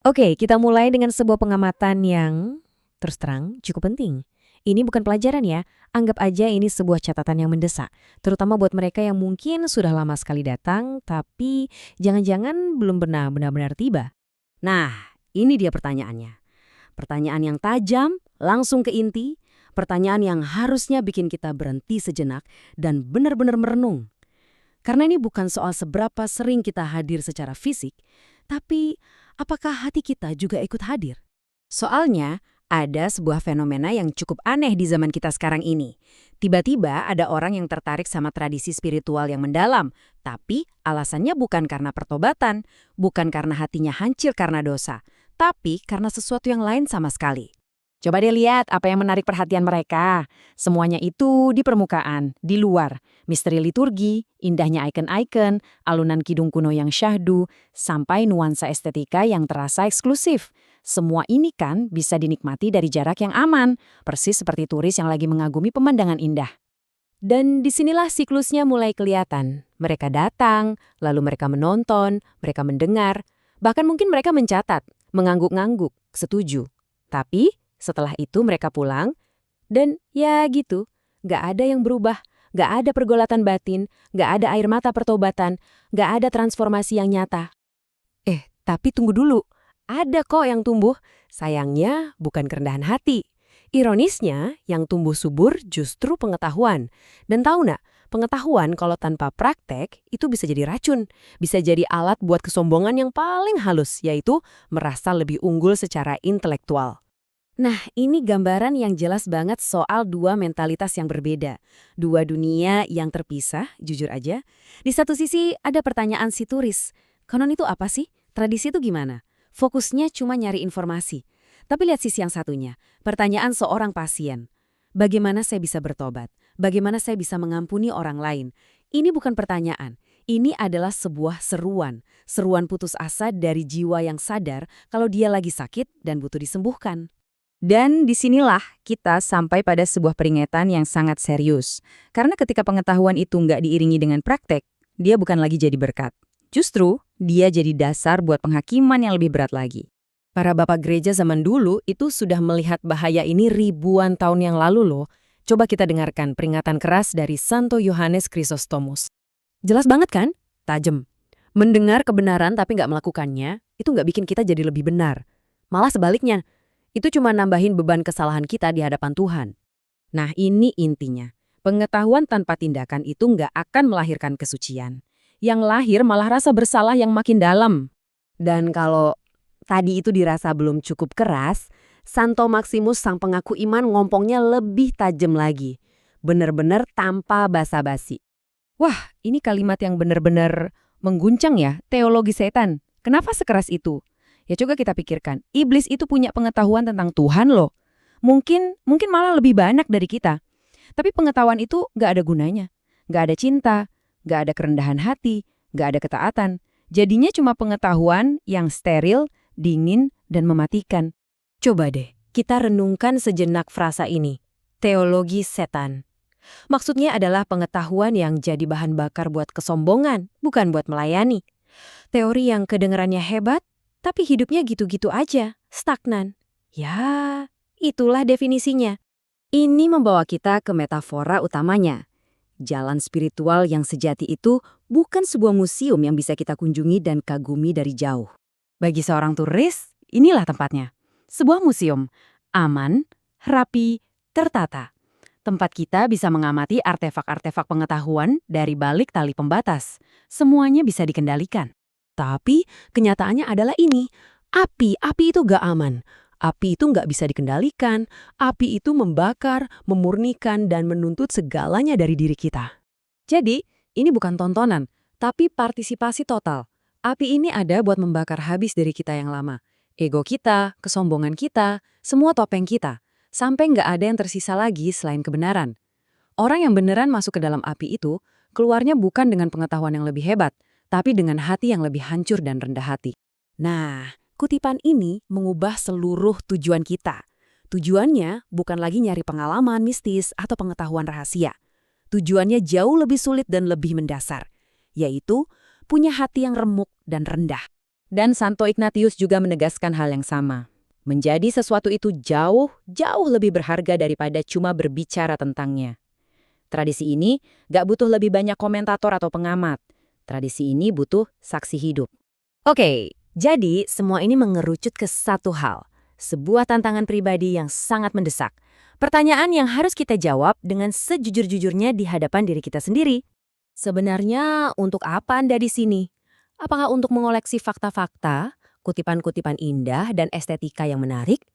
Oke, kita mulai dengan sebuah pengamatan yang terus terang cukup penting. Ini bukan pelajaran ya, anggap aja ini sebuah catatan yang mendesak. Terutama buat mereka yang mungkin sudah lama sekali datang, tapi jangan-jangan belum pernah benar-benar tiba. Nah, ini dia pertanyaannya. Pertanyaan yang tajam, langsung ke inti, pertanyaan yang harusnya bikin kita berhenti sejenak dan benar-benar merenung. Karena ini bukan soal seberapa sering kita hadir secara fisik, tapi apakah hati kita juga ikut hadir? Soalnya, ada sebuah fenomena yang cukup aneh di zaman kita sekarang ini. Tiba-tiba ada orang yang tertarik sama tradisi spiritual yang mendalam, tapi alasannya bukan karena pertobatan, bukan karena hatinya hancur karena dosa, tapi karena sesuatu yang lain sama sekali. Coba deh lihat apa yang menarik perhatian mereka. Semuanya itu di permukaan, di luar. Misteri liturgi, indahnya ikon-ikon, alunan kidung kuno yang syahdu, sampai nuansa estetika yang terasa eksklusif. Semua ini kan bisa dinikmati dari jarak yang aman, persis seperti turis yang lagi mengagumi pemandangan indah. Dan disinilah siklusnya mulai kelihatan. Mereka datang, lalu mereka menonton, mereka mendengar, bahkan mungkin mereka mencatat, mengangguk-ngangguk, setuju. Tapi setelah itu mereka pulang, dan ya gitu, nggak ada yang berubah, nggak ada pergolatan batin, nggak ada air mata pertobatan, nggak ada transformasi yang nyata. Tapi tunggu dulu, ada kok yang tumbuh, sayangnya bukan kerendahan hati. Ironisnya, yang tumbuh subur justru pengetahuan. Dan tahu nggak, pengetahuan kalau tanpa praktek itu bisa jadi racun, bisa jadi alat buat kesombongan yang paling halus, yaitu merasa lebih unggul secara intelektual. Nah, ini gambaran yang jelas banget soal dua mentalitas yang berbeda. Dua dunia yang terpisah, jujur aja. Di satu sisi ada pertanyaan si turis. Kanon itu apa sih? Tradisi itu gimana? Fokusnya cuma nyari informasi. Tapi lihat sisi yang satunya, pertanyaan seorang pasien. Bagaimana saya bisa bertobat? Bagaimana saya bisa mengampuni orang lain? Ini bukan pertanyaan. Ini adalah sebuah seruan. Seruan putus asa dari jiwa yang sadar kalau dia lagi sakit dan butuh disembuhkan. Dan disinilah kita sampai pada sebuah peringatan yang sangat serius. Karena ketika pengetahuan itu nggak diiringi dengan praktek, dia bukan lagi jadi berkat. Justru, dia jadi dasar buat penghakiman yang lebih berat lagi. Para bapak gereja zaman dulu itu sudah melihat bahaya ini ribuan tahun yang lalu loh. Coba kita dengarkan peringatan keras dari Santo Yohanes Chrysostomus. Jelas banget kan? Tajam. Mendengar kebenaran tapi nggak melakukannya, itu nggak bikin kita jadi lebih benar. Malah sebaliknya, itu cuma nambahin beban kesalahan kita di hadapan Tuhan. Nah, ini intinya. Pengetahuan tanpa tindakan itu nggak akan melahirkan kesucian. Yang lahir malah rasa bersalah yang makin dalam. Dan kalau tadi itu dirasa belum cukup keras, Santo Maximus sang pengaku iman ngompongnya lebih tajam lagi. Bener-bener tanpa basa-basi. Wah, ini kalimat yang bener-bener mengguncang ya, teologi setan. Kenapa sekeras itu? Ya coba kita pikirkan, iblis itu punya pengetahuan tentang Tuhan loh. Mungkin malah lebih banyak dari kita. Tapi pengetahuan itu nggak ada gunanya. Nggak ada cinta, nggak ada kerendahan hati, nggak ada ketaatan. Jadinya cuma pengetahuan yang steril, dingin, dan mematikan. Coba deh, kita renungkan sejenak frasa ini. Teologi setan. Maksudnya adalah pengetahuan yang jadi bahan bakar buat kesombongan, bukan buat melayani. Teori yang kedengarannya hebat, tapi hidupnya gitu-gitu aja, stagnan. Ya, itulah definisinya. Ini membawa kita ke metafora utamanya. Jalan spiritual yang sejati itu bukan sebuah museum yang bisa kita kunjungi dan kagumi dari jauh. Bagi seorang turis, inilah tempatnya. Sebuah museum, aman, rapi, tertata. Tempat kita bisa mengamati artefak-artefak pengetahuan dari balik tali pembatas. Semuanya bisa dikendalikan. Tapi kenyataannya adalah ini, api itu gak aman. Api itu gak bisa dikendalikan, api itu membakar, memurnikan, dan menuntut segalanya dari diri kita. Jadi, ini bukan tontonan, tapi partisipasi total. Api ini ada buat membakar habis diri kita yang lama. Ego kita, kesombongan kita, semua topeng kita. Sampai gak ada yang tersisa lagi selain kebenaran. Orang yang beneran masuk ke dalam api itu, keluarnya bukan dengan pengetahuan yang lebih hebat, tapi dengan hati yang lebih hancur dan rendah hati. Nah, kutipan ini mengubah seluruh tujuan kita. Tujuannya bukan lagi nyari pengalaman mistis atau pengetahuan rahasia. Tujuannya jauh lebih sulit dan lebih mendasar, yaitu punya hati yang remuk dan rendah. Dan Santo Ignatius juga menegaskan hal yang sama. Menjadi sesuatu itu jauh lebih berharga daripada cuma berbicara tentangnya. Tradisi ini gak butuh lebih banyak komentator atau pengamat. Tradisi ini butuh saksi hidup. Oke, jadi semua ini mengerucut ke satu hal. Sebuah tantangan pribadi yang sangat mendesak. Pertanyaan yang harus kita jawab dengan sejujur-jujurnya di hadapan diri kita sendiri. Sebenarnya untuk apa Anda di sini? Apakah untuk mengoleksi fakta-fakta, kutipan-kutipan indah dan estetika yang menarik?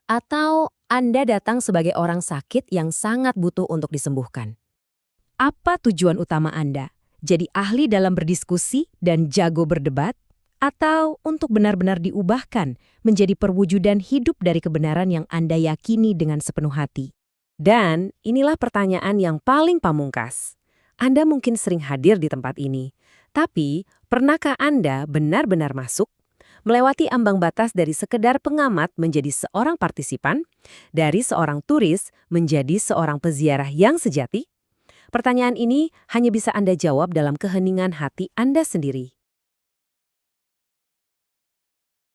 Atau Anda datang sebagai orang sakit yang sangat butuh untuk disembuhkan? Apa tujuan utama Anda? Jadi ahli dalam berdiskusi dan jago berdebat? Atau untuk benar-benar diubahkan menjadi perwujudan hidup dari kebenaran yang Anda yakini dengan sepenuh hati? Dan inilah pertanyaan yang paling pamungkas. Anda mungkin sering hadir di tempat ini, tapi pernahkah Anda benar-benar masuk? Melewati ambang batas dari sekedar pengamat menjadi seorang partisipan, dari seorang turis menjadi seorang peziarah yang sejati? Pertanyaan ini hanya bisa Anda jawab dalam keheningan hati Anda sendiri.